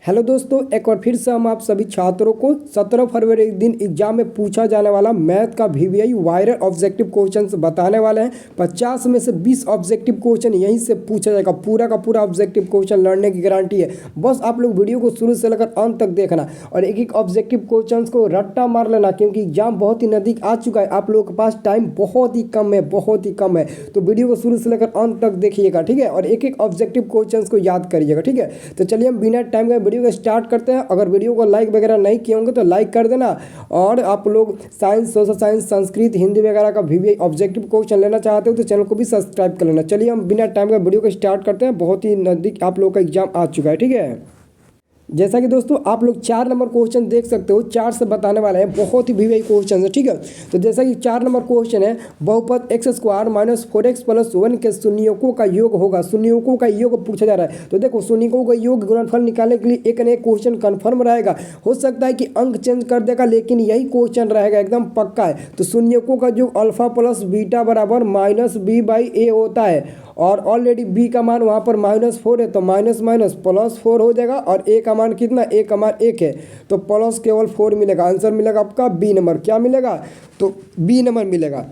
Hello दोस्तों, एक बार फिर से हम आप सभी छात्रों को 17 फरवरी के दिन एग्जाम में पूछा जाने वाला मैथ का वीवीआई वायरल ऑब्जेक्टिव क्वेश्चंस बताने वाले हैं। 50 में से 20 ऑब्जेक्टिव क्वेश्चन यहीं से पूछा जाएगा। पूरा का पूरा ऑब्जेक्टिव क्वेश्चन लड़ने की गारंटी है। बस आप लोग वीडियो को शुरू से लेकर अंत तक देखना और एक एक ऑब्जेक्टिव क्वेश्चन को रट्टा मार लेना, क्योंकि एग्जाम बहुत ही नज़दीक आ चुका है। आप लोगों के पास टाइम बहुत ही कम है, बहुत ही कम है। तो वीडियो को शुरू से लेकर अंत तक देखिएगा, ठीक है, और एक एक ऑब्जेक्टिव क्वेश्चन को याद करिएगा, ठीक है। तो चलिए हम बिना टाइम का वीडियो को स्टार्ट करते हैं। अगर वीडियो को लाइक वगैरह नहीं किए होंगे तो लाइक कर देना। और आप लोग science, social science, Sanskrit, Hindi वगैरह का वीवीआई ऑब्जेक्टिव क्वेश्चन लेना चाहते हो तो चैनल को भी सब्सक्राइब कर लेना। चलिए हम बिना टाइम का वीडियो को स्टार्ट करते हैं। बहुत ही नज़दीक आप लोगों का एग्जाम आ चुका है, ठीक है। जैसा कि दोस्तों आप लोग 4 नंबर क्वेश्चन देख सकते हो, 4 से बताने वाले हैं। बहुत ही वीवीआई क्वेश्चन है, ठीक है। तो जैसा कि 4 नंबर क्वेश्चन है, बहुपद x² - 4x + 1 के शून्यकों का योग होगा। शून्यकों का योग पूछा जा रहा है। तो देखो, शून्यकों का योग गुणनफल निकालने के लिए एक न एक क्वेश्चन कन्फर्म रहेगा। हो सकता है कि अंक चेंज कर देगा, लेकिन यही क्वेश्चन रहेगा, एकदम पक्का है। तो शून्यकों का योग अल्फा प्लस बीटा बराबर -b/a होता है। और ऑलरेडी b का मान वहाँ पर -4 है, तो माइनस माइनस +4 हो जाएगा। और a का मान कितना, a का मान 1 है, तो प्लस केवल 4 मिलेगा। आंसर मिलेगा आपका बी नंबर। क्या मिलेगा, तो बी नंबर मिलेगा।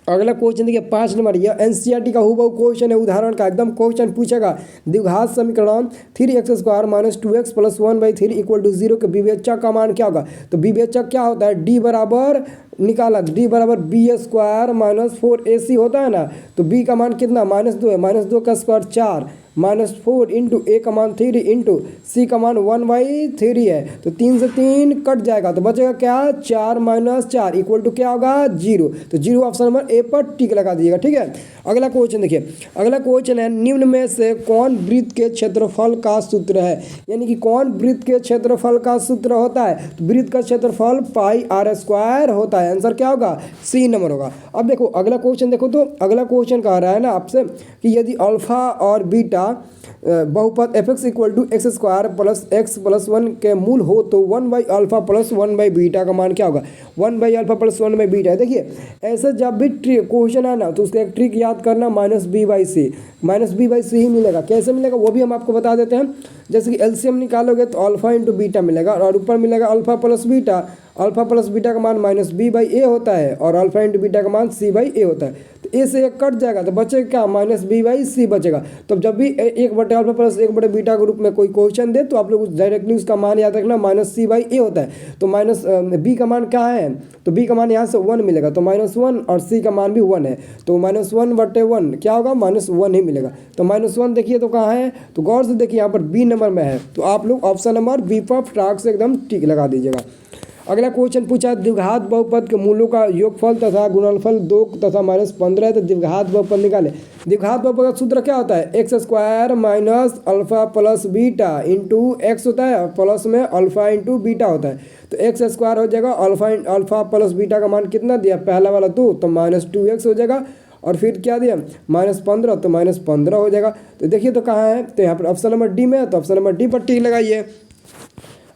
अगला क्वेश्चन देखिए 5 नंबर। यह एनसीईआरटी का हूबहू क्वेश्चन है, उदाहरण का एकदम क्वेश्चन पूछेगा। द्विघात समीकरण 3x² - 2x + 1/3 = 0 के विवेचक का मान क्या होगा। तो विवेचक क्या होता है, d बराबर निकाला, d बराबर b² - 4ac होता है ना। तो b का मान कितना, -2 है, -2 का स्क्वायर 4, -4 इंटू a का मान 3 इंटू c का मान 1/3 है। तो 3 से 3 कट जाएगा, तो बचेगा क्या, 4 - 4 = क्या होगा, 0। तो 0 ऑप्शन नंबर ए पर टिक लगा दीजिएगा, ठीक है। अगला क्वेश्चन देखिए। अगला क्वेश्चन है, निम्न में से कौन वृत्त के क्षेत्रफल का सूत्र है। यानी कि कौन वृत्त के क्षेत्रफल का सूत्र होता है। तो वृत्त का क्षेत्रफल πr² होता है। आंसर क्या होगा, सी नंबर होगा। अब देखो अगला क्वेश्चन देखो, तो अगला क्वेश्चन कह रहा है ना आपसे कि यदि अल्फा और बीटा बहुपद fx = x² + x + 1 के मूल हो तो 1/α + 1/β का मान क्या होगा। 1/α + 1/β है। देखिए ऐसे जब भी क्वेश्चन है ना, तो उसका एक ट्रिक याद करना, -b/c ही मिलेगा। कैसे मिलेगा वो भी हम आपको बता देते हैं। जैसे कि एलसीएम निकालोगे तो अल्फा इंटू बीटा मिलेगा, और ऊपर मिलेगा alpha plus beta. Alpha plus beta का मान -b/a होता है, और अल्फा इंटू बीटा का मान c/a होता है। तो a से एक कट जाएगा, तो बचेगा क्या, -b/c बचेगा। तो जब भी 1/α + 1/β के रूप में कोई क्वेश्चन दे तो आप लोग डायरेक्टली उसका मान याद रखना, -c/a होता है। तो b का मान क्या है, तो b का मान यहाँ से 1 मिलेगा, तो -1, और c का मान भी 1 है, तो -1/1 क्या होगा, -1 ही मिलेगा। तो -1 देखिए तो कहाँ है, तो गौर से देखिए यहाँ पर बी नंबर में है। तो आप लोग ऑप्शन नंबर बी पर फटाक से एकदम टिक लगा दीजिएगा। अगला क्वेश्चन पूछा, द्विघात बहुपद के मूलों का योगफल तथा गुणनफल 2 तथा -15 है, तो द्विघात बहुपद निकाले। द्विघात बहुपद का सूत्र क्या होता है, x² - alpha plus beta into x होता है, प्लस में अल्फा इंटू बीटा होता है। तो x² हो जाएगा, अल्फा प्लस बीटा का मान कितना दिया, पहला वाला 2, तो -2x हो जाएगा। और फिर क्या दिया, -15, तो -15 हो जाएगा। तो देखिए तो कहाँ है, तो यहाँ पर ऑप्शन नंबर डी में है, तो ऑप्शन नंबर डी पर टिक लगाइए।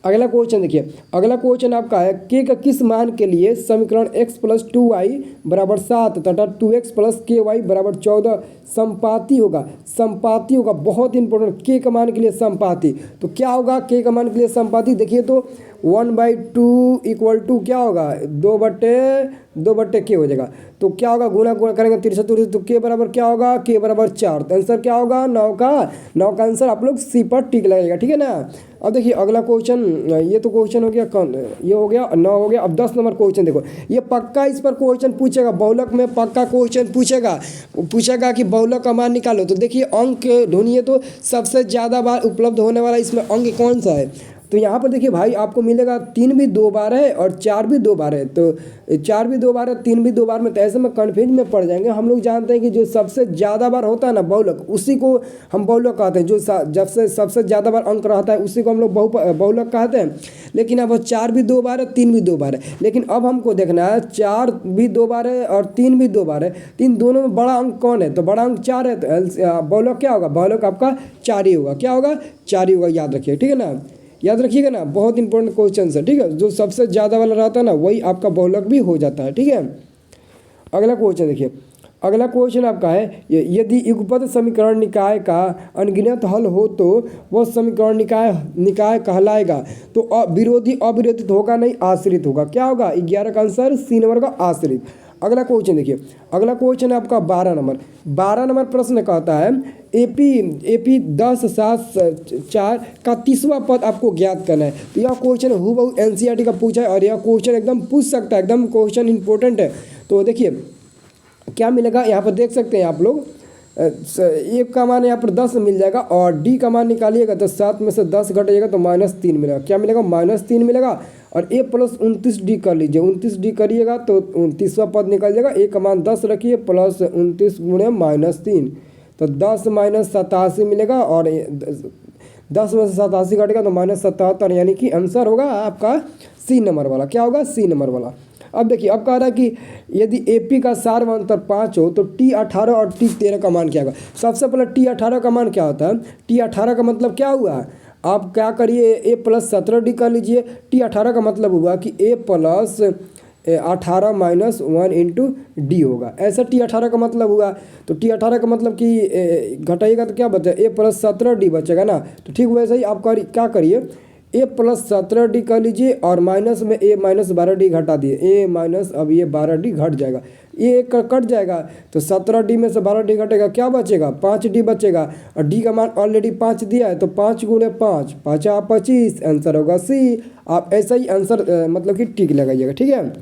अगला क्वेश्चन देखिए। अगला क्वेश्चन आपका है, k का किस मान के लिए समीकरण x + 2y = 7 तथा 2x + ky = 14 संपाती होगा। संपाती होगा, बहुत इंपॉर्टेंट, k का मान के लिए संपाती। तो क्या होगा k का मान के लिए संपाती, देखिए तो 1/2 = क्या होगा, 2/k हो जाएगा। तो क्या होगा, गुणा करेंगे 63, तो k बराबर क्या होगा, k बराबर 4। तो आंसर क्या होगा, 9 का आंसर आप लोग सी पर टिक लगेगा, ठीक है ना। अब देखिए अगला क्वेश्चन, ये तो क्वेश्चन हो गया, ये हो गया 9 हो गया। अब 10 नंबर क्वेश्चन देखो, ये पक्का इस पर क्वेश्चन पूछेगा, बहुलक में पक्का क्वेश्चन पूछेगा कि बहुलक का मान निकालो। तो देखिए अंक ढूंढिए, तो सबसे ज़्यादा बार उपलब्ध होने वाला इसमें अंक कौन सा है। तो यहाँ पर देखिए भाई आपको मिलेगा 3 भी 2 बार है और 4 भी 2 बार है। तो 4 भी 2 बार है, 3 भी 2 बार में, तो ऐसे में कन्फ्यूज में पड़ जाएंगे। हम लोग जानते हैं कि जो सबसे ज़्यादा बार होता है ना बहुलक, उसी को हम बहुलक कहते हैं। जो जब से सबसे ज़्यादा बार अंक रहता है उसी को हम लोग बहुलक कहते हैं। लेकिन अब 4 भी 2 बार है, 3 भी 2 बार है। लेकिन अब हमको देखना है 4 भी 2 बार है और 3 भी 2 बार है, तीन दोनों में बड़ा अंक कौन है, तो बड़ा अंक 4 है। तो बहुलक क्या होगा, बहुलक आपका 4 ही होगा। क्या होगा, 4 ही होगा, याद रखिए, ठीक है ना, याद रखिएगा ना, बहुत इंपॉर्टेंट क्वेश्चन है, ठीक है। जो सबसे ज़्यादा वाला रहता है ना वही आपका बहुलक भी हो जाता है, ठीक है। अगला क्वेश्चन देखिए। अगला क्वेश्चन आपका है यदि युगपत समीकरण निकाय का अनगिनत हल हो तो वह समीकरण निकाय कहलाएगा। तो विरोधी अविरोधित होगा नहीं, आश्रित होगा। क्या होगा? 11 का आंसर सी नंबर का आश्रित। अगला क्वेश्चन देखिए, अगला क्वेश्चन है आपका 12 नंबर प्रश्न कहता है एपी 10/7/4 का 30वां पद आपको ज्ञात करना है। तो यह क्वेश्चन हूबहू एनसीईआरटी का पूछा है और यह क्वेश्चन एकदम पूछ सकता है, एकदम क्वेश्चन इंपॉर्टेंट है। तो देखिए क्या मिलेगा, यहाँ पर देख सकते हैं आप लोग, एक का मान यहाँ पर 10 मिल जाएगा और डी का मान निकालिएगा तो 7 में से 10 घटेगा तो -3 मिलेगा। क्या मिलेगा? -3 मिलेगा। और a + 29d कर लीजिए, 29d करिएगा तो 29वां पद निकल जाएगा। a का मान 10 रखिए प्लस 29 × -3 तो 10 - 87 मिलेगा और 10 में से 87 घटेगा तो -77, यानी कि आंसर होगा आपका सी नंबर वाला। क्या होगा? सी नंबर वाला। अब देखिए, अब कह रहा है कि यदि एपी का सार्वंतर 5 हो तो T18 और T13 का मान क्या होगा। सबसे पहले T18 का मान क्या होता है? T18 का मतलब क्या हुआ? आप क्या करिए, a + 17d कर लीजिए। T18 का मतलब हुआ कि a + 18 - 1 × d होगा। ऐसा T18 का मतलब हुआ। तो T18 का मतलब कि घटाइएगा तो क्या बचेगा? a + 17d बचेगा ना। तो ठीक वैसे ही आप क्या करिए, a + 17d कर लीजिए और माइनस में a - 12d घटा दिए। अब ये 12d घट जाएगा, ये कट जाएगा तो 17d में से 12d घटेगा, क्या बचेगा? 5d बचेगा। और d का मान ऑलरेडी 5 दिया है तो 5 × 5 5 25, आंसर होगा सी। आप ऐसा ही आंसर मतलब कि टिक लगाइएगा। ठीक है।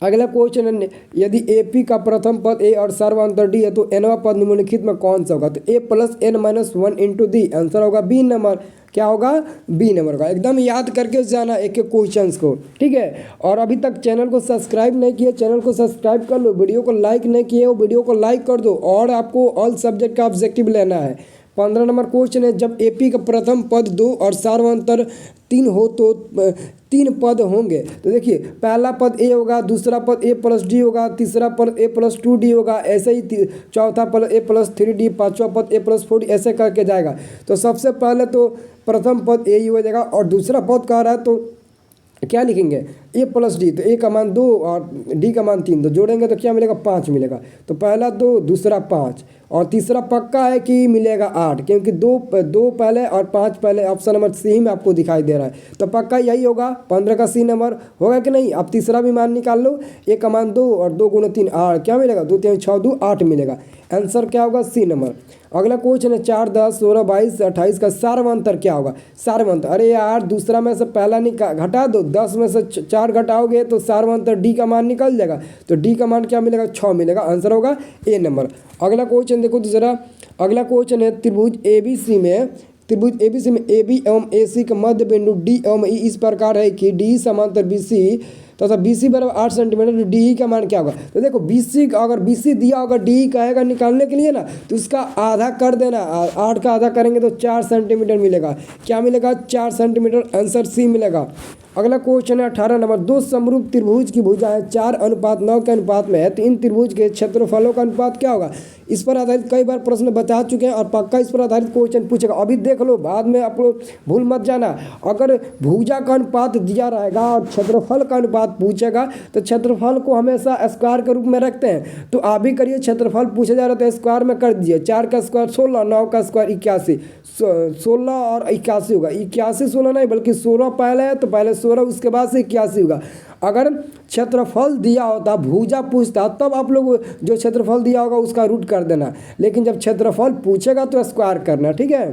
अगला क्वेश्चन है यदि एपी का प्रथम पद ए और सार्वंतर डी है तो nवां पद निम्नलिखित में कौन सा होगा। तो a + n - 1 × d, आंसर होगा बी नंबर। क्या होगा? बी नंबर का। एकदम याद करके जाना एक एक क्वेश्चंस को। ठीक है। और अभी तक चैनल को सब्सक्राइब नहीं किए, चैनल को सब्सक्राइब कर लो। वीडियो को लाइक नहीं किए हो, वीडियो को लाइक कर दो। और आपको ऑल सब्जेक्ट का ऑब्जेक्टिव लेना है। 15 नंबर क्वेश्चन है जब एपी का प्रथम पद 2 और सार्वंतर 3 हो तो 3 पद होंगे। तो देखिए पहला पद ए होगा, दूसरा पद a + d होगा, तीसरा पद a + 2d होगा, ऐसे ही चौथा पद a + 3d, पांचवा पद a + 4d, ऐसे करके जाएगा। तो सबसे पहले तो प्रथम पद a ही हो जाएगा और दूसरा पद कह रहा है तो क्या लिखेंगे? a + d। तो a का मान 2 और d का मान 3, तो जोड़ेंगे तो क्या मिलेगा? 5 मिलेगा। तो पहला 2, दूसरा 5 और तीसरा पक्का है कि मिलेगा 8, क्योंकि 2 पहले और 5 पहले, ऑप्शन नंबर सी में आपको दिखाई दे रहा है। तो पक्का यही होगा, 15 का सी नंबर होगा कि नहीं। आप तीसरा भी मान निकाल लो, a का मान 2 और 2 × 3 8, क्या मिलेगा? 2 3 6 2 8 मिलेगा। आंसर क्या होगा? सी नंबर। अगला क्वेश्चन है 4 10 16 22 28 का सार्वंतर क्या होगा। सार्वंतर, अरे यार दूसरा में से पहला घटा दो, 10 में से 4 घटाओगे तो सार्वंतर डी का मान निकल जाएगा। तो डी का मान क्या मिलेगा? 6 मिलेगा। आंसर होगा ए नंबर। अगला क्वेश्चन देखो दूसरा, अगला क्वेश्चन है त्रिभुज एबीसी में AB एवं AC का मध्य बिंदु D एवं E इस प्रकार है कि D समांतर BC तथा BC बराबर 8 सेंटीमीटर। DE का मान क्या होगा। तो देखो BC अगर BC दिया होगा, DE कहेगा निकालने के लिए ना, तो इसका आधा कर देना। 8 का आधा करेंगे तो 4 सेंटीमीटर मिलेगा। क्या मिलेगा? 4 सेंटीमीटर। आंसर सी मिलेगा। अगला क्वेश्चन है 18 नंबर, दो समरूप त्रिभुज की भुजाएं 4:9 के अनुपात में है तो इन त्रिभुज के क्षेत्रफलों का अनुपात क्या होगा। इस पर आधारित कई बार प्रश्न बता चुके हैं और पक्का इस पर आधारित क्वेश्चन पूछेगा। अभी देख लो, बाद में आप लोग भूल मत जाना। अगर भुजा का अनुपात दिया रहेगा और क्षेत्रफल का अनुपात पूछेगा तो क्षेत्रफल को हमेशा स्क्वायर के रूप में रखते हैं। तो आप भी करिए, क्षेत्रफल पूछा जा रहा है तो स्क्वायर में कर दीजिए। 4 का स्क्वायर 16, 9 का स्क्वायर 81, 16 और 81 होगा। 81 16 नहीं बल्कि 16 पहले है तो पहले 16 उसके बाद से 81 होगा। अगर क्षेत्रफल दिया होता, भुजा पूछता, तब आप लोग जो क्षेत्रफल दिया होगा उसका रूट कर देना, लेकिन जब क्षेत्रफल पूछेगा तो स्क्वायर करना। ठीक है।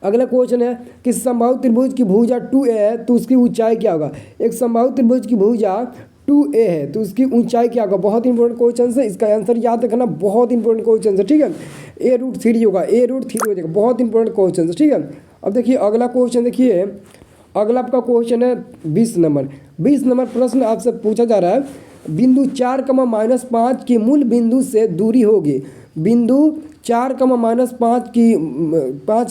अगला क्वेश्चन है कि समबाहु त्रिभुज की भुजा 2a है तो उसकी ऊंचाई क्या होगा। एक समबाहु त्रिभुज की भुजा 2a है तो उसकी ऊंचाई क्या होगा। बहुत इंपॉर्टेंट क्वेश्चन है, इसका आंसर याद रखना। बहुत इंपॉर्टेंट क्वेश्चन है। ठीक है। a√3 होगा, a√3 हो जाएगा। बहुत इंपॉर्टेंट क्वेश्चन है। ठीक है। अब देखिए अगला क्वेश्चन, देखिए अगला आपका क्वेश्चन है 20 नंबर। 20 नंबर प्रश्न आपसे पूछा जा रहा है, बिंदु 4, -5 की मूल बिंदु से दूरी होगी। बिंदु 4, -5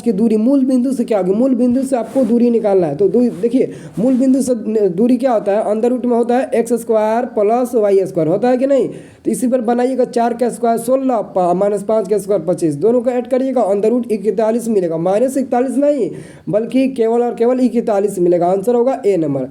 की दूरी मूल बिंदु से क्या होगी। मूल बिंदु से आपको दूरी निकालना है। तो देखिए मूल बिंदु से दूरी क्या होता है, अंदर रूट में होता है x² + y² होता है कि नहीं। तो इसी पर बनाइएगा, 4 का स्क्वायर 16, -5 का स्क्वायर 25, दोनों का ऐड करिएगा, अंदर रूट 41 मिलेगा। -41 नहीं बल्कि केवल और केवल 41 मिलेगा। आंसर होगा ए नंबर।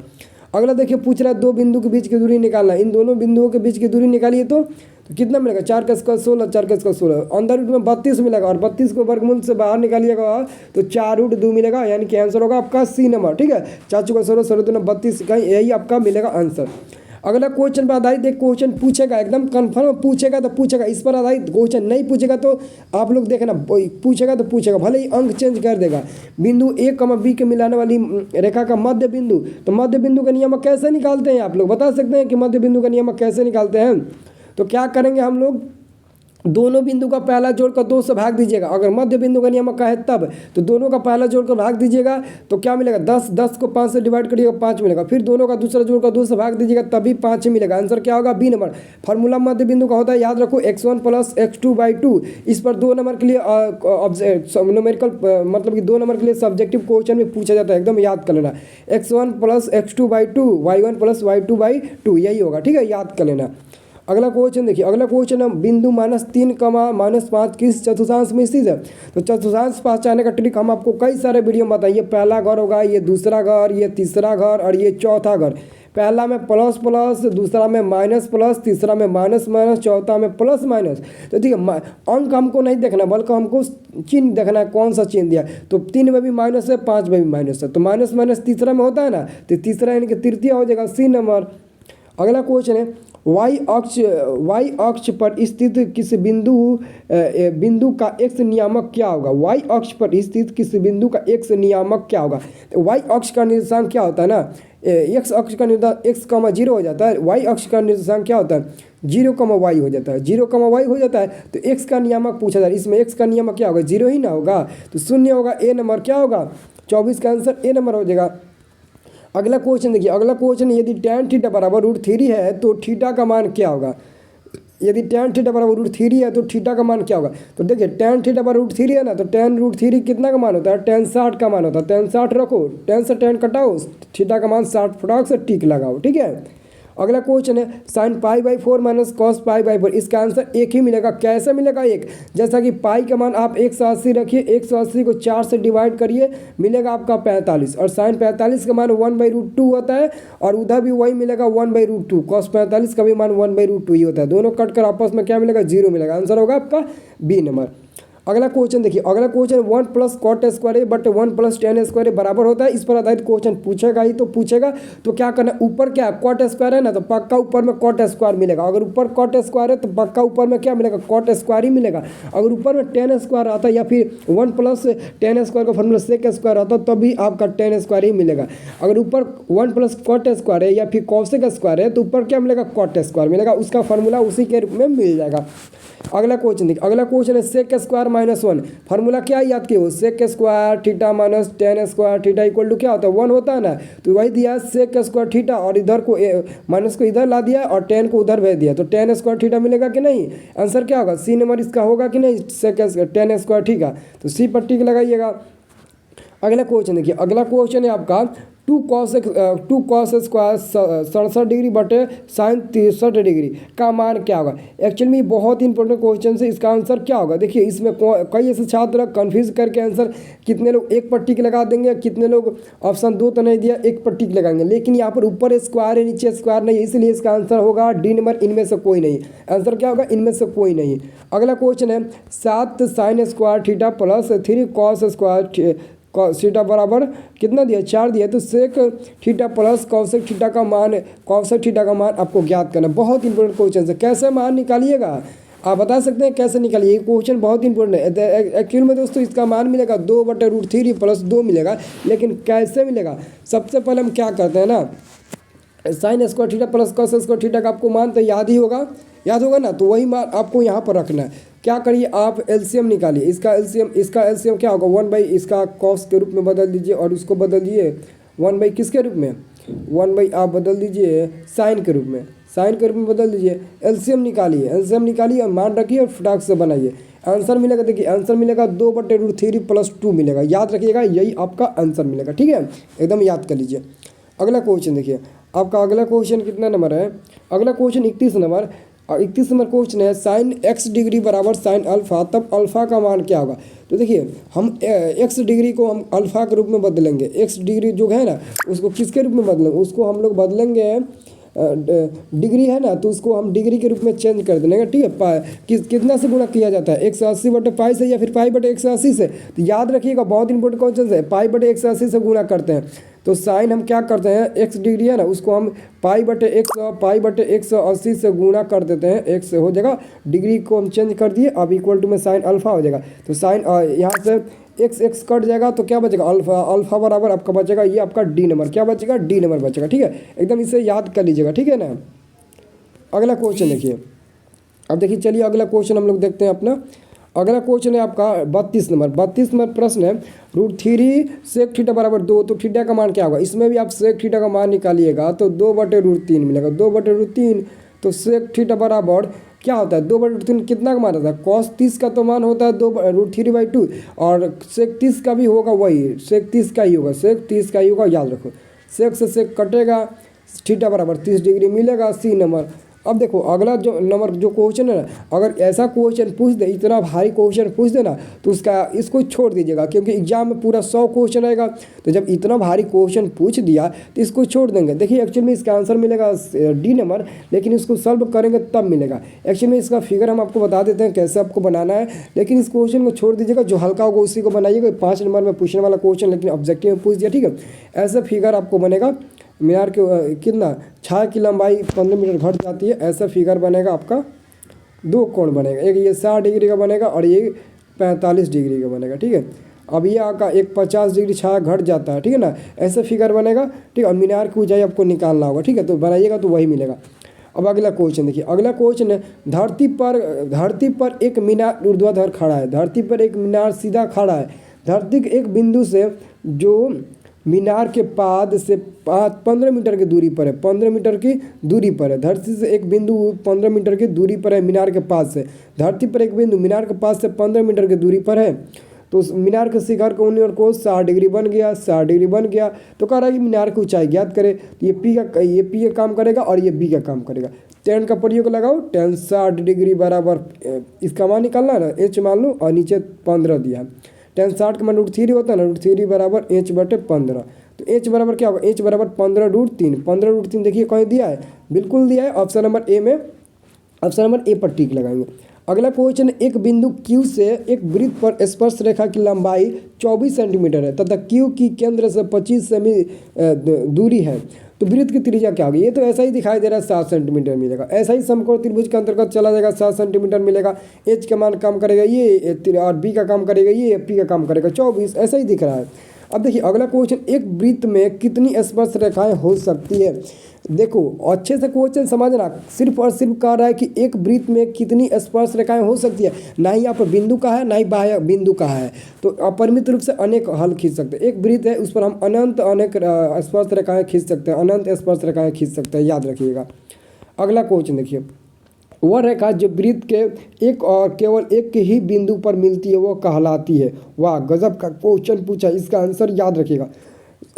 अगला देखिए पूछ रहा है, दो बिंदु के बीच की दूरी निकालना। इन दोनों बिंदुओं के बीच की दूरी निकालिए। तो तो कितना मिलेगा 4 का स्क्वायर 16, 4 का स्क्वायर 16, अंदर रूट में 32 मिलेगा और 32 को वर्गमूल से बाहर निकालिएगा तो 4√2 मिलेगा, यानी कि आंसर होगा आपका सी नंबर। ठीक है, 4 चौका 16, 16 दूना 32 का यही आपका मिलेगा आंसर। अगला क्वेश्चन पर आधारित एक क्वेश्चन पूछेगा, एकदम कंफर्म पूछेगा तो पूछेगा, इस पर आधारित क्वेश्चन नहीं पूछेगा तो आप लोग देखना, पूछेगा तो पूछेगा, भले ही अंक चेंज कर देगा। बिंदु ए कमा बी के मिलाने वाली रेखा का मध्य बिंदु, तो मध्य बिंदु का नियमक कैसे निकालते हैं? आप लोग बता सकते हैं कि मध्य बिंदु का नियमक कैसे निकालते हैं? तो क्या करेंगे हम लोग, दोनों बिंदु का पहला जोड़कर 2 से भाग दीजिएगा। अगर मध्य बिंदु का नियमक का है तब तो दोनों का पहला जोड़कर भाग दीजिएगा तो क्या मिलेगा 10, 10 को 5 से डिवाइड करिएगा 5 मिलेगा, फिर दोनों का दूसरा जोड़कर 2 से भाग दीजिएगा तभी 5 ही मिलेगा। आंसर क्या होगा? B number. फार्मूला मध्य बिंदु का होता है, याद रखो, x1 + x2/2। इस पर 2 नंबर के लिए न्यूमेरिकल मतलब कि 2 नंबर के लिए सब्जेक्टिव क्वेश्चन में पूछा जाता है, एकदम याद कर लेना। x1 + x2/2, y1 + y2/2, यही होगा। ठीक है, याद कर लेना। अगला क्वेश्चन देखिए, अगला क्वेश्चन है बिंदु -3, -5 किस चतुर्थांश में स्थित है? तो चतुर्थांश पहचानने का ट्रिक हम आपको कई सारे वीडियो में बताएं। ये पहला घर होगा, ये दूसरा घर, ये तीसरा घर और ये चौथा घर। पहला में प्लस प्लस, दूसरा में माइनस प्लस, तीसरा में माइनस माइनस, चौथा में प्लस माइनस। तो ठीक है, अंक हमको नहीं देखना बल्कि हमको चिन्ह देखना है, कौन सा चिन्ह दिया। तो 3 में भी माइनस है, 5 में भी माइनस है, तो माइनस माइनस तीसरा में होता है ना, तो तीसरा यानी कि तृतीय हो जाएगा, सी नंबर। अगला क्वेश्चन है y अक्ष पर स्थित किस बिंदु का x नियामक क्या होगा? y अक्ष पर स्थित किस बिंदु का x नियामक क्या होगा? तो y अक्ष का निर्देशांक क्या होता है ना, x अक्ष का निर्देशांक x, 0 हो जाता है, y अक्ष का निर्देशांक क्या होता है? 0, y हो जाता है, 0, y हो जाता है। तो x का नियामक पूछा जा रहा है, इसमें x का नियामक क्या होगा? 0 ही ना होगा, तो 0 होगा, ए नंबर। क्या होगा? 24 का आंसर ए नंबर हो जाएगा। अगला क्वेश्चन देखिए, अगला क्वेश्चन, यदि tan थीटा बराबर √3 है तो थीटा का मान क्या होगा? यदि tan थीटा बराबर √3 है तो थीटा का मान क्या होगा? तो देखिए tan थीटा बराबर √3 है ना, तो tan √3 कितना का मान होता है? tan 60 का मान होता है। tan 60 रखो, tan से tan कटाओ, थीटा का मान 60 फटाक से टिक लगाओ। ठीक है, अगला क्वेश्चन है sin π/4 - cos π/4, इसका आंसर एक ही मिलेगा। कैसे मिलेगा? एक, जैसा कि पाई का मान आप 180 रखिए, 180 को 4 से डिवाइड करिए, मिलेगा आपका 45, और sin 45 का मान 1/√2 होता है, और उधर भी वही मिलेगा 1/√2। cos 45 का भी मान 1/√2 ही होता है। दोनों कट कर आपस में क्या मिलेगा? 0 मिलेगा। आंसर होगा आपका बी नंबर। अगला क्वेश्चन देखिए, अगला क्वेश्चन 1 + cot² बट 1 + tan² बराबर होता है। इस पर आधारित क्वेश्चन पूछेगा ही तो पूछेगा, तो क्या करना, ऊपर क्या cot² है ना, तो पक्का ऊपर में cot² मिलेगा। अगर ऊपर cot² है तो पक्का ऊपर में क्या मिलेगा? cot² ही मिलेगा। अगर ऊपर में tan² आता है या फिर 1 + tan² का फॉर्मूला sec² आता है, तब भी आपका tan² ही मिलेगा। अगर ऊपर 1 + cot² है या फिर cos² है तो ऊपर क्या मिलेगा? cot² मिलेगा, उसका फॉर्मूला उसी के रूप में मिल जाएगा। अगला क्वेश्चन देखिए, अगला क्वेश्चन है sec² - 1, फार्मूला क्या याद किए हो? sec² theta minus tan² theta equal to क्या होता है? 1 होता है ना, तो वही दिया sec² थीटा, और इधर को माइनस को इधर ला दिया और tan को उधर भेज दिया, तो tan² थीटा मिलेगा कि नहीं? आंसर क्या होगा? सी नंबर इसका होगा कि नहीं? tan² थीटा, तो सी पर टिक लगाइएगा। अगला क्वेश्चन देखिए, अगला क्वेश्चन है आपका 2 cos² 67 डिग्री बटे sin 63 डिग्री का मान क्या होगा? एक्चुअली में बहुत इंपॉर्टेंट क्वेश्चन है, इसका आंसर क्या होगा? देखिए, इसमें कई ऐसे छात्र कन्फ्यूज करके आंसर, कितने लोग एक पर टिक लगा देंगे, कितने लोग ऑप्शन 2 तो नहीं दिया, एक पर टिक लगाएंगे, लेकिन यहाँ पर ऊपर स्क्वायर है नीचे स्क्वायर नहीं, इसलिए इसका आंसर होगा डी नंबर, इनमें से कोई नहीं। आंसर क्या होगा? इनमें से कोई नहीं। अगला क्वेश्चन है 7 sin² theta plus 3 cos² theta बराबर कितना दिया? 4 दिया, तो sec theta plus cosec theta का मान, कौशिक थीटा का मान आपको ज्ञात करना। बहुत इंपॉर्टेंट क्वेश्चन है, कैसे मान निकालिएगा आप बता सकते हैं कैसे निकालिए? ये क्वेश्चन बहुत इंपॉर्टेंट है। एक्चुअल में दोस्तों इसका मान मिलेगा 2/√3 + 2 मिलेगा, लेकिन कैसे मिलेगा? सबसे पहले हम क्या करते हैं ना, sin² theta plus cos² theta का आपको मान तो याद ही होगा, याद होगा ना, तो वही मान आपको यहाँ पर रखना है। क्या करिए, आप एलसीएम निकालिए, इसका एलसीएम क्या होगा? 1/, इसका cos के रूप में बदल दीजिए और उसको बदल दीजिए 1/, किसके रूप में? 1/, आप बदल दीजिए साइन के रूप में, साइन के रूप में बदल दीजिए। एलसीएम निकालिए और मान रखिए और फटाक से बनाइए। आंसर मिलेगा, देखिए आंसर मिलेगा 2/√3 + 2 मिलेगा, याद रखिएगा, यही आपका आंसर मिलेगा। ठीक है, एकदम याद कर लीजिए। अगला क्वेश्चन देखिए, आपका अगला क्वेश्चन कितना नंबर है? अगला क्वेश्चन 31 नंबर। 31 नंबर क्वेश्चन है sin x डिग्री बराबर sin अल्फ़ा, तब अल्फ़ा का मान क्या होगा? तो देखिए, हम x डिग्री को हम अल्फ़ा के रूप में बदलेंगे। x डिग्री जो है ना, उसको किसके रूप में बदलेंगे? उसको हम लोग बदलेंगे डिग्री है ना, तो उसको हम डिग्री के रूप में चेंज कर देंगे, ठीक है। कितना से गुणा किया जाता है, 180/π से या फिर π/180 से। तो याद रखिएगा, बहुत इंपॉर्टेंट क्वेश्चन है, π/180 से गुणा करते हैं। तो साइन हम क्या करते हैं, x डिग्री है ना, उसको हम π/180 से गुणा कर देते हैं, x हो जाएगा, डिग्री को हम चेंज कर दिए, अब इक्वल टू में साइन अल्फा हो जाएगा। तो साइन यहाँ से x कट जाएगा तो क्या बचेगा, अल्फा बराबर आपका बचेगा ये आपका डी नंबर, क्या बचेगा, डी नंबर बचेगा, ठीक है। एकदम इसे याद कर लीजिएगा, ठीक है ना। अगला क्वेश्चन देखिए, अब देखिए चलिए अगला क्वेश्चन हम लोग देखते हैं अपना। अगला क्वेश्चन है आपका 32 नंबर प्रश्न है, √3 sec थीटा बराबर 2, तो थीटा का मान क्या होगा। इसमें भी आप sec थीटा का मान निकालिएगा तो 2/√3 मिलेगा, 2/√3। तो sec थीटा बराबर क्या होता है, 2/√3 कितना का मान होता है, cos 30 का तो मान होता है 2√3/2, और sec 30 का भी होगा वही, sec 30 का ही होगा, sec 30 का ही होगा, याद रखो। sec से sec कटेगा, थीटा बराबर 30 डिग्री मिलेगा, सी नंबर। अब देखो अगला जो नंबर जो क्वेश्चन है ना, अगर ऐसा क्वेश्चन पूछ दे, इतना भारी क्वेश्चन पूछ देना, तो उसका इसको छोड़ दीजिएगा, क्योंकि एग्जाम में पूरा 100 क्वेश्चन आएगा। तो जब इतना भारी क्वेश्चन पूछ दिया तो इसको छोड़ देंगे। देखिए एक्चुअल में इसका आंसर मिलेगा डी नंबर, लेकिन इसको सॉल्व करेंगे तब मिलेगा। एक्चुअल में इसका फिगर हम आपको बता देते हैं कैसे आपको बनाना है, लेकिन इस क्वेश्चन को छोड़ दीजिएगा, जो हल्का होगा उसी को बनाइएगा। 5 नंबर में पूछने वाला क्वेश्चन, लेकिन ऑब्जेक्टिव में पूछ दिया, ठीक है। ऐसा फिगर आपको बनेगा, मीनार के कितना, छाया की लंबाई 15 मीटर घट जाती है, ऐसा फिगर बनेगा आपका। 2 कोण बनेगा, एक ये 60 डिग्री का बनेगा और ये 45 डिग्री का बनेगा, ठीक है। अब ये आपका एक 50 डिग्री छाया घट जाता है, ठीक है ना, ऐसा फिगर बनेगा, ठीक है। और मीनार की ऊंचाई आपको निकालना होगा, ठीक है, तो बनाइएगा तो वही मिलेगा। अब अगला क्वेश्चन देखिए, अगला क्वेश्चन है, धरती पर एक मीनार ऊर्ध्वाधर खड़ा है, धरती पर एक मीनार सीधा खड़ा है, धरती के एक बिंदु से जो मीनार के पाद से 15 मीटर की दूरी पर है, 15 मीटर की दूरी पर है, धरती से एक बिंदु 15 मीटर की दूरी पर है मीनार के पास से, धरती पर एक बिंदु मीनार के पास से 15 मीटर की दूरी पर है। तो मीनार के शिखर को उन्हीं और को 60 डिग्री बन गया, 60 डिग्री बन गया। तो कह रहा है कि मीनार की ऊंचाई ज्ञात करे। तो ये पी का काम करेगा और ये बी का काम करेगा। tan का प्रयोग लगाओ, tan 60 डिग्री बराबर इसका मान निकालना है ना, h मान लो, और नीचे 15 दिया। tan 60 का मान √3 होता है ना, √3 बराबर h/15। तो h बराबर क्या होगा, h बराबर 15√3। 15√3 देखिए कहीं दिया है, बिल्कुल दिया है, ऑप्शन नंबर ए में, ऑप्शन नंबर ए पर टिक लगाएंगे। अगला क्वेश्चन, एक बिंदु Q से एक वृत्त पर स्पर्श रेखा की लंबाई 24 सेंटीमीटर है तथा Q की केंद्र से 25 सेमी दूरी है, तो वृत्त की त्रिज्या क्या होगी। ये तो ऐसा ही दिखाई दे रहा है, 7 सेंटीमीटर मिलेगा। ऐसा ही समकोण त्रिभुज के अंतर्गत चला जाएगा, 7 सेंटीमीटर मिलेगा। h का मान काम करेगा ये, और b का काम करेगा ये, p का काम करेगा 24, ऐसा ही दिख रहा है। अब देखिए अगला क्वेश्चन, एक वृत्त में कितनी स्पर्श रेखाएं हो सकती है। देखो अच्छे से क्वेश्चन समझना, सिर्फ और सिर्फ कह रहा है कि एक वृत्त में कितनी स्पर्श रेखाएं हो सकती है, ना ही यहाँ पर बिंदु का है, ना ही बाह्य बिंदु का है। तो अपरिमित रूप से अनेक हल खींच सकते हैं। एक वृत्त है, उस पर हम अनंत अनेक स्पर्श रेखाएं खींच सकते हैं, अनंत स्पर्श रेखाएं खींच सकते हैं, याद रखिएगा। अगला क्वेश्चन देखिए, वह रेखा जो वृत्त के एक और केवल एक के ही बिंदु पर मिलती है वो कहलाती है। वाह गजब का क्वेश्चन पूछा, इसका आंसर याद रखिएगा,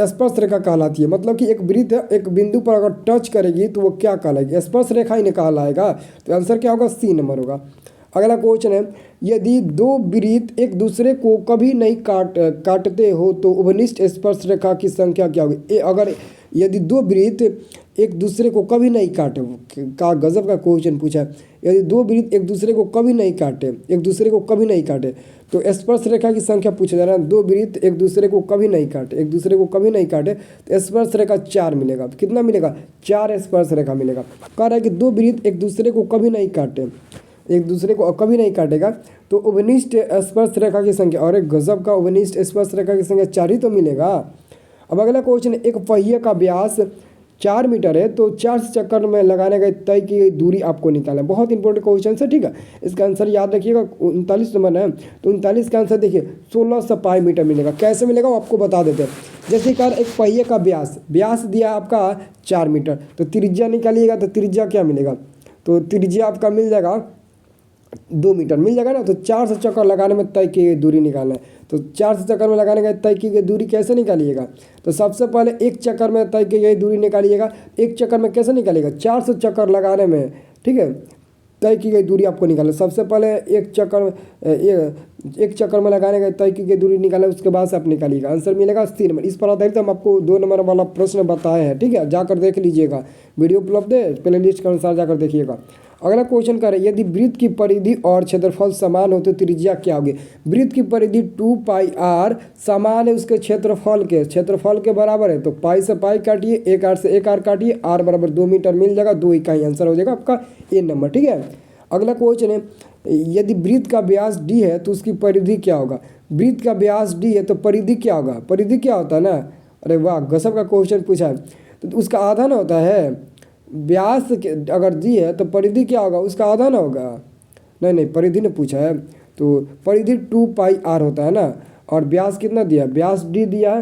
स्पर्श रेखा कहलाती है। मतलब कि एक वृत्त है, एक बिंदु पर अगर टच करेगी तो वो क्या कहलाएगी, स्पर्श रेखा ही कहलाएगा। तो आंसर क्या होगा, सी नंबर होगा। अगला क्वेश्चन है, यदि 2 वृत्त एक दूसरे को कभी नहीं काटते हो तो उपनिष्ठ स्पर्श रेखा की संख्या क्या होगी। अगर यदि 2 वृत्त एक दूसरे को कभी नहीं काटे, का गजब का क्वेश्चन पूछा है। यदि 2 वृत्त एक दूसरे को कभी नहीं काटे, एक दूसरे को कभी नहीं काटे, तो स्पर्श रेखा की संख्या पूछा जा रहा है। 2 वृत्त एक दूसरे को कभी नहीं काटे, एक दूसरे को कभी नहीं काटे, तो स्पर्श रेखा 4 मिलेगा। कितना मिलेगा, 4 स्पर्श रेखा मिलेगा। कह रहा है कि 2 वृत्त एक दूसरे को कभी नहीं काटे, एक दूसरे को कभी नहीं काटेगा, तो उपनिष्ठ स्पर्श रेखा की संख्या, और एक गजब का उपनिष्ठ स्पर्श रेखा की संख्या 4 ही तो मिलेगा। अब अगला क्वेश्चन, एक पहिए का व्यास 4 मीटर है तो 4 चक्कर में लगाने गए तय की गई दूरी आपको निकालना है। बहुत इंपॉर्टेंट क्वेश्चन है, ठीक है। इसका आंसर याद रखिएगा, 39 नंबर है, तो 39 का आंसर देखिए 1600 पाई मीटर मिलेगा। कैसे मिलेगा वो आपको बता देते हैं। जैसे कार एक पहिए का व्यास दिया आपका 4 मीटर, तो त्रिज्या निकालिएगा, तो त्रिज्या क्या मिलेगा, तो त्रिज्या आपका मिल जाएगा 2 मीटर मिल जाएगा ना। तो 400 चक्कर लगाने में तय की गई दूरी निकालना है। तो 400 चक्कर में लगाने का तय की गई दूरी कैसे निकालिएगा, तो सबसे पहले एक चक्कर में तय की गई दूरी निकालिएगा। एक चक्कर में कैसे निकालिएगा, 400 चक्कर लगाने में, ठीक है, तय की गई दूरी आपको निकालना। सबसे पहले एक चक्कर में एक चक्कर में लगाने का तय की दूरी निकाले, उसके बाद से आप निकालिएगा, आंसर मिलेगा 3 नंबर। इस पर आधारित हम आपको 2 नंबर वाला प्रश्न बताए हैं, ठीक है, जाकर देख लीजिएगा, वीडियो उपलब्ध है, प्ले लिस्ट के अनुसार जाकर देखिएगा। अगला क्वेश्चन करें, यदि वृत्त की परिधि और क्षेत्रफल समान हो तो त्रिज्या क्या होगी। वृत्त की परिधि 2πr समान है उसके क्षेत्रफल के बराबर है, तो पाई से पाई काटिए, एक आर से एक आर काटिए, आर बराबर 2 मीटर मिल जाएगा, 2 इकाई, आंसर हो जाएगा आपका ए नंबर, ठीक है। अगला क्वेश्चन है, यदि वृत्त का व्यास डी है तो उसकी परिधि क्या होगा। वृत्त का व्यास डी है तो परिधि क्या होगा, परिधि क्या होता है ना, अरे वाह गजब का क्वेश्चन पूछा है। तो उसका आधा ना होता है, व्यास अगर दी है तो परिधि क्या होगा, उसका आधा ना होगा। नहीं परिधि ने पूछा है, तो परिधि 2πr होता है ना, और व्यास कितना दिया, व्यास डी दिया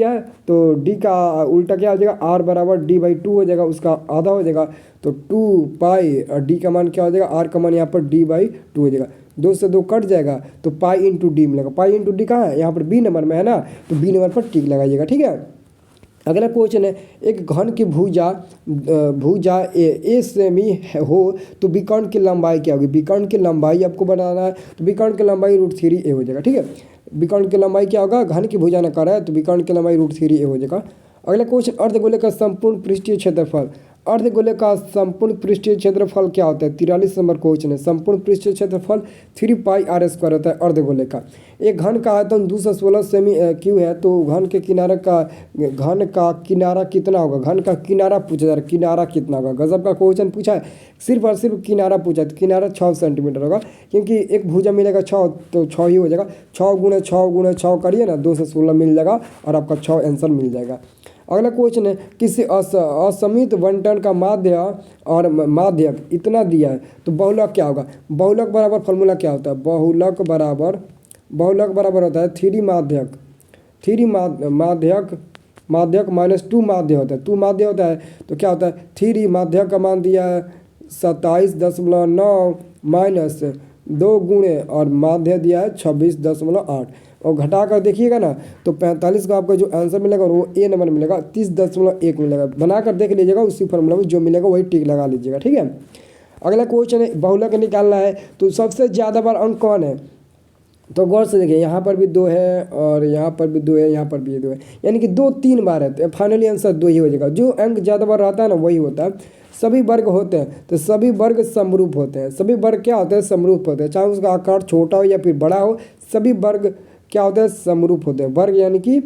है, तो डी का उल्टा क्या हो जाएगा, आर बराबर d/2 हो जाएगा, उसका आधा हो जाएगा, तो 2π और डी का मान क्या हो जाएगा, आर का मान यहाँ पर d/2 हो जाएगा, 2 से 2 कट जाएगा, तो पाई इंटू डी मिलेगा। पाई इंटू डी कहाँ है, यहाँ पर बी नंबर में है ना, तो बी नंबर पर टिक लगाइएगा, ठीक है। अगला क्वेश्चन है, एक घन की भुजा ए सेमी हो तो विकर्ण की लंबाई क्या होगी। विकर्ण की लंबाई आपको बताना है, तो विकर्ण की लंबाई √3a हो जाएगा, ठीक है। विकर्ण की लंबाई क्या होगा, घन की भुजा न कर है तो विकर्ण की लंबाई √3a हो जाएगा। अगला क्वेश्चन, अर्धगोले का संपूर्ण पृष्ठीय क्षेत्रफल। अर्धगोले का संपूर्ण पृष्ठीय क्षेत्रफल क्या होता है, 43 नंबर क्वेश्चन है। संपूर्ण पृष्ठीय क्षेत्रफल 3πr² होता है अर्धगोले का। एक घन का आयतन 216 सेमी क्यू है, तो घन का किनारा कितना होगा। घन का किनारा पूछा जा रहा है, किनारा कितना होगा, गजब का क्वेश्चन पूछा है। सिर्फ और सिर्फ किनारा पूछा है, तो किनारा 6 सेंटीमीटर होगा, क्योंकि एक भुजा मिलेगा 6 तो 6 ही हो जाएगा। 6 गुणे 6 करिए ना, 2 से 16 मिल जाएगा और आपका 6 आंसर मिल जाएगा। अगला क्वेश्चन है, किसी असमित बंटन का माध्य और माध्यक इतना दिया है तो बहुलक क्या होगा। बहुलक बराबर फॉर्मूला क्या होता है, बहुलक बराबर होता है 3 माध्यक माइनस 2 माध्य होता है। 2 माध्य होता है तो क्या होता है, 3 माध्यक का मान दिया है 27.9 माइनस 2 गुणे और माध्य दिया है 26.8, और घटा कर देखिएगा ना तो 45 का आपका जो आंसर मिलेगा वो ए नंबर मिलेगा, 30.1 मिलेगा। बनाकर देख लीजिएगा, उसी फॉर्मूला में जो मिलेगा वही टिक लगा लीजिएगा, ठीक है। अगला क्वेश्चन है, बहुलक निकालना है तो सबसे ज़्यादा बार अंक कौन है, तो गौर से देखिए, यहाँ पर भी 2 है और यहाँ पर भी 2 है, यहाँ पर भी 2 है, यानी कि 2-3 बार है, तो फाइनली आंसर 2 ही हो जाएगा। जो अंक ज़्यादा बार रहता है ना वही होता है। सभी वर्ग होते हैं तो सभी वर्ग समरूप होते हैं। सभी वर्ग क्या होते हैं, समरूप होते हैं, चाहे उसका आकार छोटा हो या फिर बड़ा हो, सभी वर्ग क्या होते हैं, समरूप होते हैं। वर्ग यानी कि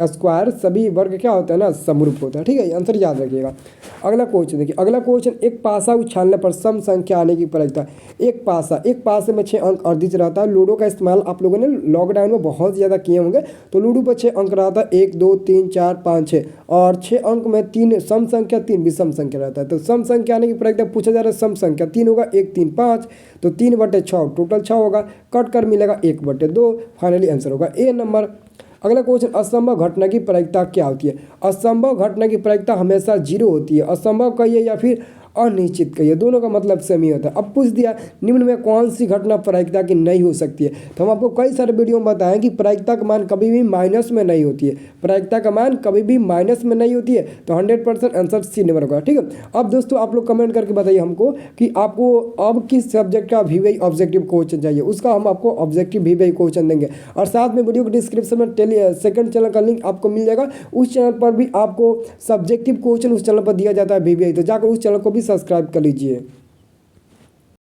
स्क्वायर, सभी वर्ग क्या होता है ना, समरूप होता है, ठीक है, आंसर याद रखिएगा। अगला क्वेश्चन देखिए, अगला क्वेश्चन, एक पासा उछालने पर सम संख्या आने की प्रवृत्ति। एक पासे में 6 अंक अर्जित रहता है। लूडो का इस्तेमाल आप लोगों ने लॉकडाउन में बहुत ज़्यादा किए होंगे, तो लूडो पर 6 अंक रहता है, 1 2 3 4 5 6, और 6 अंक में 3 सम संख्या, 3 विषम संख्या रहता है। तो सम संख्या आने की प्रवृत्ति पूछा जा रहा है, सम संख्या 3 होगा, 1 3 5, तो 3/6 टोटल 6 होगा, कट कर मिलेगा 1/2, फाइनली आंसर होगा ए नंबर। अगला क्वेश्चन, असंभव घटना की प्रायिकता क्या होती है। असंभव घटना की प्रायिकता हमेशा 0 होती है। असंभव कहिए या फिर अनिश्चित कहिए, दोनों का मतलब सेम ही होता है। अब पूछ दिया निम्न में कौन सी घटना प्रायिकता की नहीं हो सकती है, तो हम आपको कई सारे वीडियो में बताएं कि प्रायिकता का मान कभी भी माइनस में नहीं होती है। प्रायिकता का मान कभी भी माइनस में नहीं होती है, तो 100% आंसर सी नंबर होगा, ठीक है। अब दोस्तों आप लोग कमेंट करके बताइए हमको कि आपको अब किस सब्जेक्ट का VVI ऑब्जेक्टिव क्वेश्चन चाहिए, उसका हम आपको ऑब्जेक्टिव VVI क्वेश्चन देंगे। और साथ में वीडियो के डिस्क्रिप्शन में सेकंड चैनल का लिंक आपको मिल जाएगा, उस चैनल पर भी आपको सब्जेक्टिव क्वेश्चन उस चैनल पर दिया जाता है VVI, तो जाकर उस चैनल को भी सब्सक्राइब कर लीजिए।